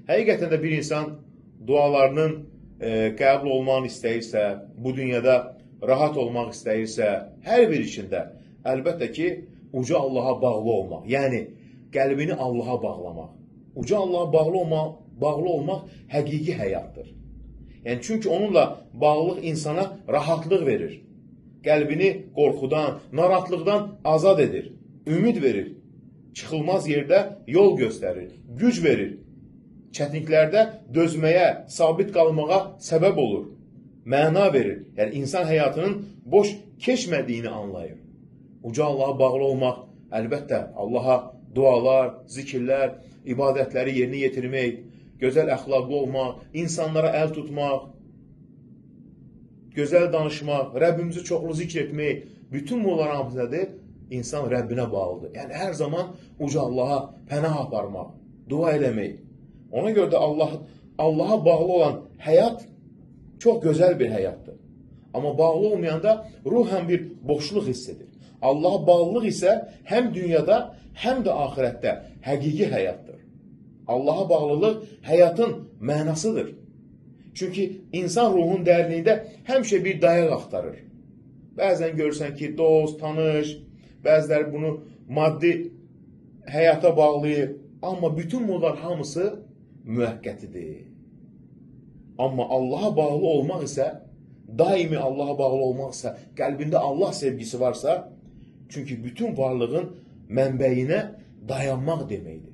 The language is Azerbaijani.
Həqiqətən də bir insan dualarının qəbul olmağını istəyirsə, bu dünyada rahat olmaq istəyirsə, hər bir içində əlbəttə ki, uca Allaha bağlı olmaq, yəni qəlbini Allaha bağlamaq. Uca Allaha bağlı olmaq həqiqi həyatdır. Yəni, çünki onunla bağlılıq insana rahatlıq verir. Qəlbini qorxudan, narahatlıqdan azad edir, ümid verir. Çıxılmaz yerdə yol göstərir, güc verir. Çətinliklərdə dözməyə, sabit qalmağa səbəb olur. Məna verir. Yəni, insan həyatının boş keçmədiyini anlayır. Uca Allaha bağlı olmaq, əlbəttə, Allaha dualar, zikirlər, ibadətləri yerinə yetirmək, gözəl əxlaqlı olmaq, insanlara əl tutmaq, gözəl danışmaq, Rəbbimizi çoxlu zikr etmək, bütün bunlar hamısıdır, insan Rəbbinə bağlıdır. Yəni, hər zaman uca Allaha pənah aparmaq, dua eləmək. Ona görə də Allaha bağlı olan həyat çox gözəl bir həyatdır. Amma bağlı olmayanda ruhən bir boşluq hiss edir. Allaha bağlılıq isə həm dünyada, həm də axirətdə həqiqi həyatdır. Allaha bağlılıq həyatın mənasıdır. Çünki insan ruhun dərinliyində həmişə bir dayaq axtarır. Bəzən görürsən ki, dost, tanış, bəziləri bunu maddi həyata bağlayır. Amma bütün bunlar hamısı müvəqqətidir. Amma Allaha bağlı olmaq isə, daimi Allaha bağlı olmaq isə, qəlbində Allah sevgisi varsa, çünki bütün varlığın mənbəyinə dayanmaq deməkdir.